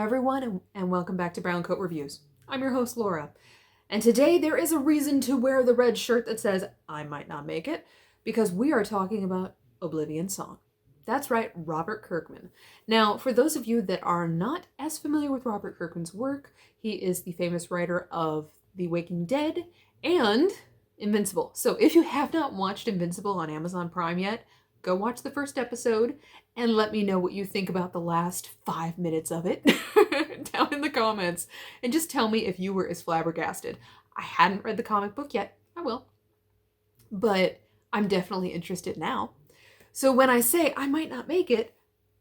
everyone, and welcome back to Brown Coat Reviews. I'm your host, Laura, and today there is a reason to wear the red shirt that says, I might not make it, because we are talking about Oblivion Song. That's right, Robert Kirkman. Now, for those of you that are not as familiar with Robert Kirkman's work, he is the famous writer of The Waking Dead and Invincible. So if you have not watched Invincible on Amazon Prime yet, go watch the first episode and let me know what you think about the last 5 minutes of it down in the comments. And just tell me if you were as flabbergasted. I hadn't read the comic book yet. I will. But I'm definitely interested now. So when I say I might not make it,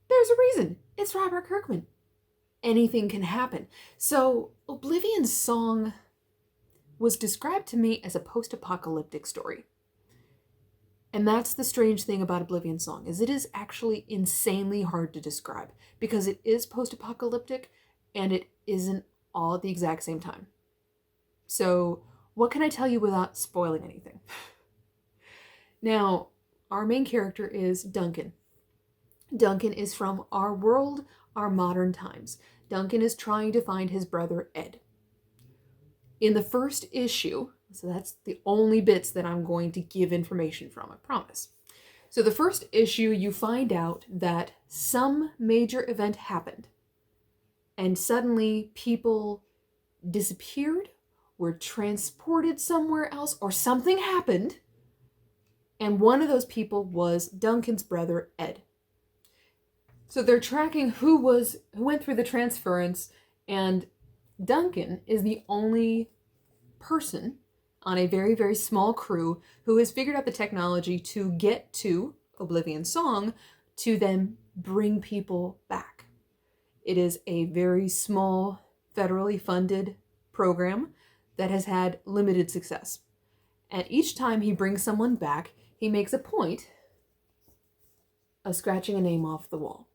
there's a reason. It's Robert Kirkman. Anything can happen. So Oblivion Song was described to me as a post-apocalyptic story. And that's the strange thing about Oblivion Song, is it is actually insanely hard to describe because it is post-apocalyptic and it isn't all at the exact same time. So what can I tell you without spoiling anything? Now, our main character is Duncan. Duncan is from our world, our modern times. Duncan is trying to find his brother Ed. In the first issue, so that's the only bits that I'm going to give information from, I promise. So the first issue, you find out that some major event happened. And suddenly people disappeared, were transported somewhere else, or something happened. And one of those people was Duncan's brother, Ed. So they're tracking who went through the transference, and Duncan is the only person on a very, very small crew who has figured out the technology to get to Oblivion Song to then bring people back. It is a very small, federally funded program that has had limited success. And each time he brings someone back, he makes a point of scratching a name off the wall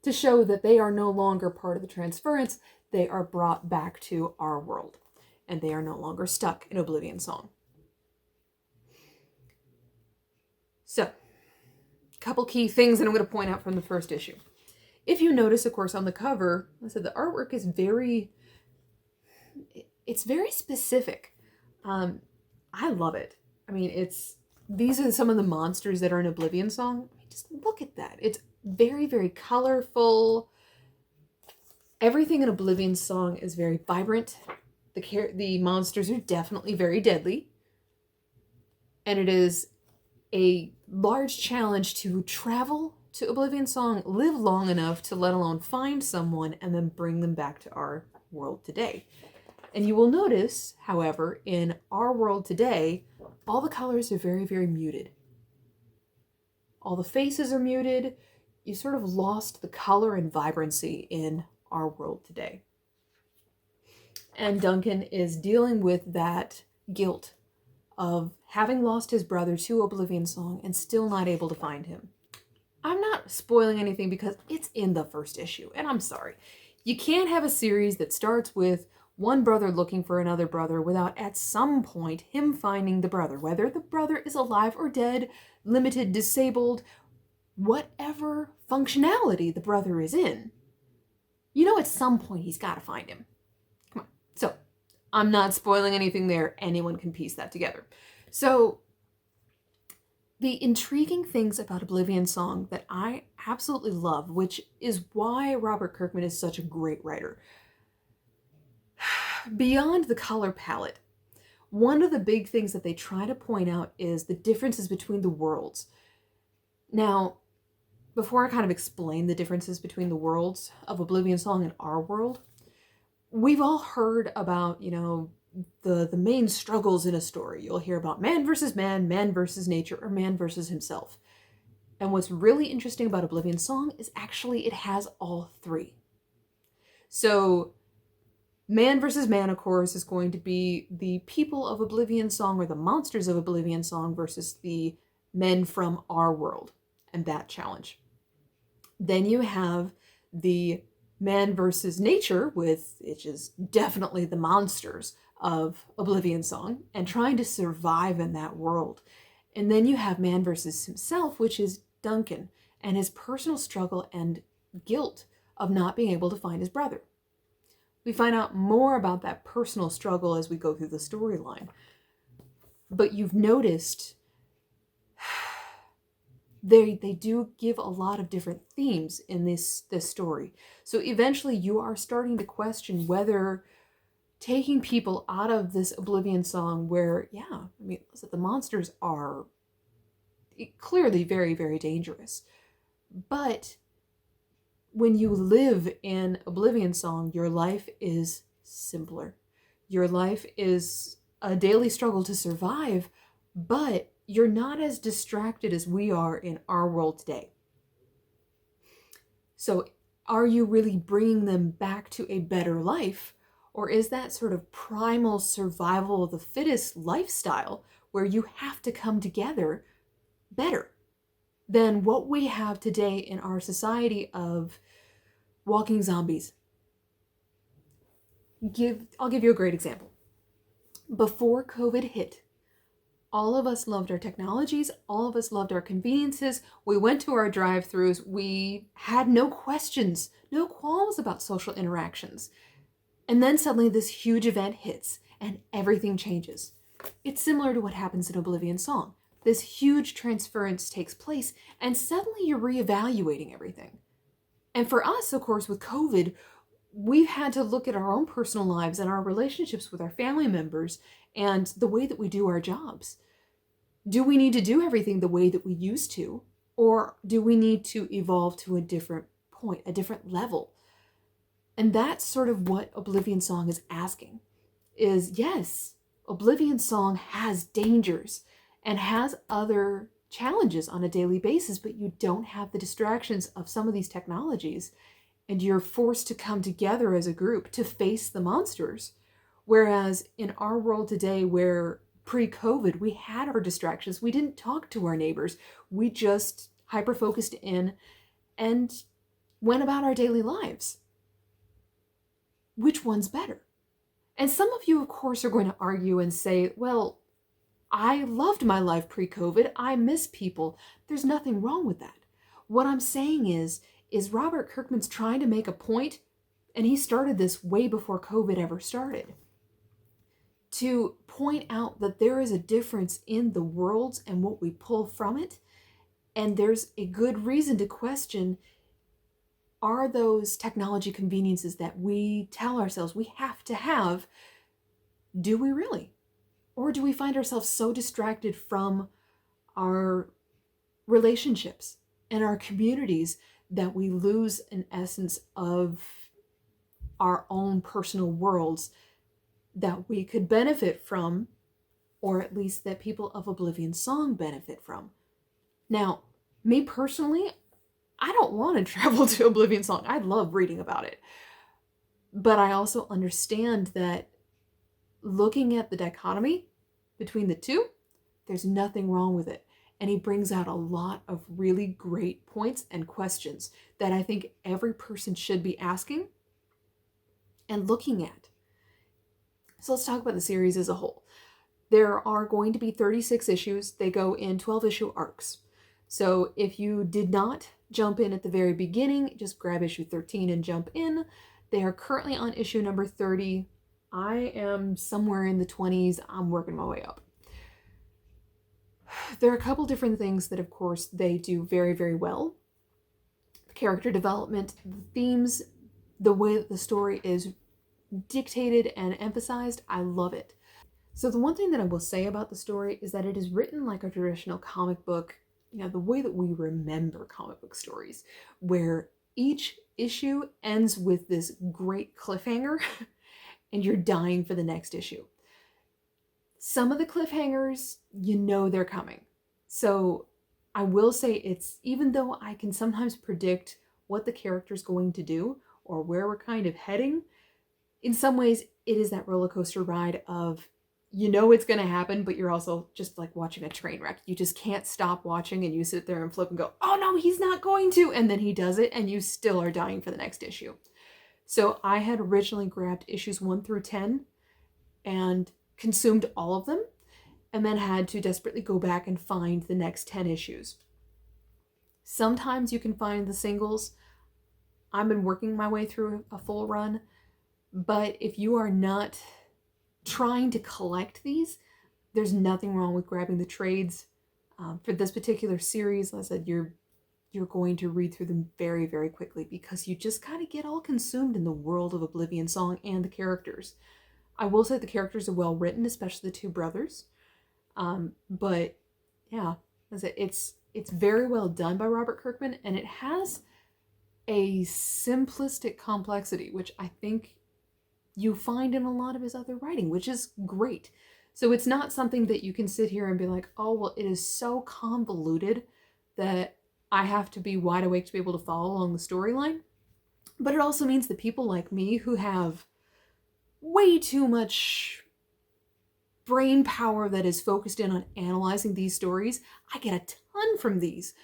to show that they are no longer part of the transference, they are brought back to our world. And they are no longer stuck in Oblivion Song. So, a couple key things that I'm going to point out from the first issue. If you notice, of course, on the cover, I said the artwork is it's very specific. I love it. I mean, these are some of the monsters that are in Oblivion Song. I mean, just look at that. It's very, very colorful. Everything in Oblivion Song is very vibrant. The monsters are definitely very deadly. And it is a large challenge to travel to Oblivion Song, live long enough to let alone find someone, and then bring them back to our world today. And you will notice, however, in our world today, all the colors are very, very muted. All the faces are muted. You sort of lost the color and vibrancy in our world today. And Duncan is dealing with that guilt of having lost his brother to Oblivion Song and still not able to find him. I'm not spoiling anything because it's in the first issue, and I'm sorry. You can't have a series that starts with one brother looking for another brother without at some point him finding the brother, whether the brother is alive or dead, limited, disabled, whatever functionality the brother is in. You know, at some point he's got to find him. So, I'm not spoiling anything there. Anyone can piece that together. So, the intriguing things about Oblivion Song that I absolutely love, which is why Robert Kirkman is such a great writer. Beyond the color palette, one of the big things that they try to point out is the differences between the worlds. Now, before I kind of explain the differences between the worlds of Oblivion Song and our world, we've all heard about, the main struggles in a story. You'll hear about man versus nature, or man versus himself. And what's really interesting about Oblivion Song is actually it has all three. So, man versus man, of course, is going to be the people of Oblivion Song, or the monsters of Oblivion Song, versus the men from our world, and that challenge. Then you have the man versus nature, which is definitely the monsters of Oblivion Song, and trying to survive in that world. And then you have man versus himself, which is Duncan, and his personal struggle and guilt of not being able to find his brother. We find out more about that personal struggle as we go through the storyline. But you've noticed they do give a lot of different themes in this story. So eventually you are starting to question whether taking people out of this Oblivion Song where, the monsters are clearly very, very dangerous. But when you live in Oblivion Song, your life is simpler. Your life is a daily struggle to survive, but you're not as distracted as we are in our world today. So are you really bringing them back to a better life? Or is that sort of primal survival of the fittest lifestyle where you have to come together better than what we have today in our society of walking zombies? I'll give you a great example. Before COVID hit, all of us loved our technologies, all of us loved our conveniences. We went to our drive-thrus, we had no questions, no qualms about social interactions. And then suddenly this huge event hits and everything changes. It's similar to what happens in Oblivion Song. This huge transference takes place and suddenly you're reevaluating everything. And for us, of course, with COVID, we've had to look at our own personal lives and our relationships with our family members and the way that we do our jobs. Do we need to do everything the way that we used to? Or do we need to evolve to a different point, a different level? And that's sort of what Oblivion Song is asking. Is yes, Oblivion Song has dangers and has other challenges on a daily basis, but you don't have the distractions of some of these technologies, and you're forced to come together as a group to face the monsters. Whereas in our world today, where pre-COVID, we had our distractions, we didn't talk to our neighbors, we just hyper-focused in and went about our daily lives. Which one's better? And some of you, of course, are going to argue and say, well, I loved my life pre-COVID. I miss people. There's nothing wrong with that. What I'm saying is Robert Kirkman's trying to make a point, and he started this way before COVID ever started, to point out that there is a difference in the worlds and what we pull from it. And there's a good reason to question, are those technology conveniences that we tell ourselves we have to have, do we really? Or do we find ourselves so distracted from our relationships and our communities that we lose an essence of our own personal worlds that we could benefit from, or at least that people of Oblivion Song benefit from? Now, me personally, I don't want to travel to Oblivion Song. I love reading about it. But I also understand that looking at the dichotomy between the two, there's nothing wrong with it. And he brings out a lot of really great points and questions that I think every person should be asking and looking at. So let's talk about the series as a whole. There are going to be 36 issues. They go in 12-issue arcs. So if you did not jump in at the very beginning, just grab issue 13 and jump in. They are currently on issue number 30. I am somewhere in the 20s. I'm working my way up. There are a couple different things that, of course, they do very, very well. Character development, the themes, the way that the story is dictated and emphasized, I love it. So the one thing that I will say about the story is that it is written like a traditional comic book, the way that we remember comic book stories, where each issue ends with this great cliffhanger and you're dying for the next issue. Some of the cliffhangers, they're coming. So I will say even though I can sometimes predict what the character's going to do or where we're kind of heading, in some ways it is that roller coaster ride of, it's going to happen, but you're also just like watching a train wreck. You just can't stop watching and you sit there and flip and go, oh no, he's not going to. And then he does it and you still are dying for the next issue. So I had originally grabbed issues 1 through 10 and consumed all of them, and then had to desperately go back and find the next 10 issues. Sometimes you can find the singles. I've been working my way through a full run, but if you are not trying to collect these, there's nothing wrong with grabbing the trades. For this particular series, like I said, you're going to read through them very, very quickly because you just kind of get all consumed in the world of Oblivion Song and the characters. I will say the characters are well written, especially the two brothers. But yeah, it's very well done by Robert Kirkman, and it has a simplistic complexity, which I think you find in a lot of his other writing, which is great. So it's not something that you can sit here and be like, oh, well, it is so convoluted that I have to be wide awake to be able to follow along the storyline. But it also means that people like me who have way too much brain power that is focused in on analyzing these stories, I get a ton from these.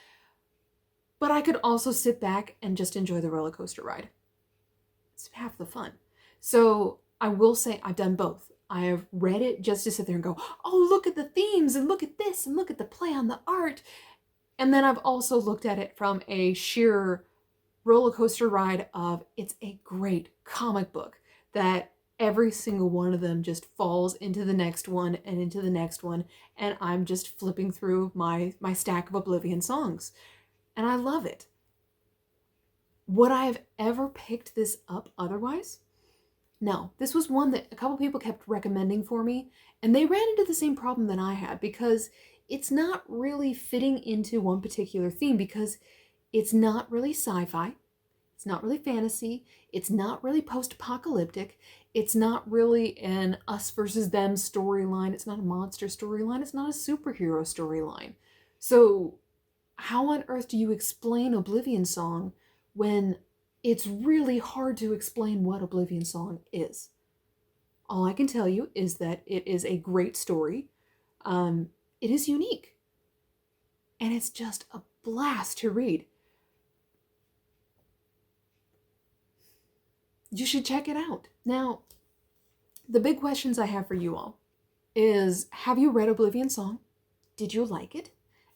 But I could also sit back and just enjoy the roller coaster ride. It's half the fun. So I will say I've done both. I have read it just to sit there and go, oh, look at the themes and look at this and look at the play on the art. And then I've also looked at it from a sheer roller coaster ride of it's a great comic book that every single one of them just falls into the next one and into the next one. And I'm just flipping through my stack of Oblivion songs. And I love it. Would I have ever picked this up otherwise? No, this was one that a couple people kept recommending for me, and they ran into the same problem that I had because it's not really fitting into one particular theme because it's not really sci-fi, it's not really fantasy, it's not really post-apocalyptic, it's not really an us versus them storyline, it's not a monster storyline, it's not a superhero storyline. So how on earth do you explain Oblivion Song when it's really hard to explain what Oblivion Song is? All I can tell you is that it is a great story. It is unique. And it's just a blast to read. You should check it out. Now, the big questions I have for you all is, have you read Oblivion Song? Did you like it?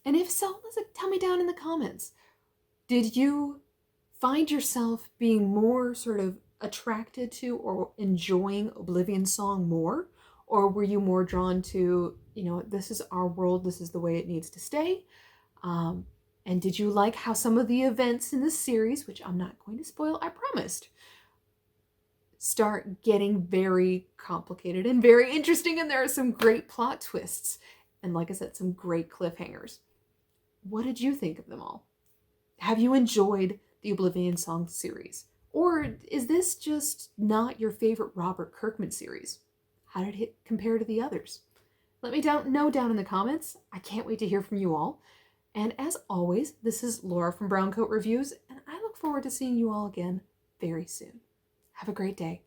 And if so, tell me down in the comments. Did you find yourself being more sort of attracted to or enjoying Oblivion Song more? Or were you more drawn to, this is our world, this is the way it needs to stay? And did you like how some of the events in this series, which I'm not going to spoil, I promised, start getting very complicated and very interesting, and there are some great plot twists. And like I said, some great cliffhangers. What did you think of them all? Have you enjoyed the Oblivion Song series? Or is this just not your favorite Robert Kirkman series? How did it compare to the others? Let me know down in the comments. I can't wait to hear from you all. And as always, this is Laura from Browncoat Reviews, and I look forward to seeing you all again very soon. Have a great day.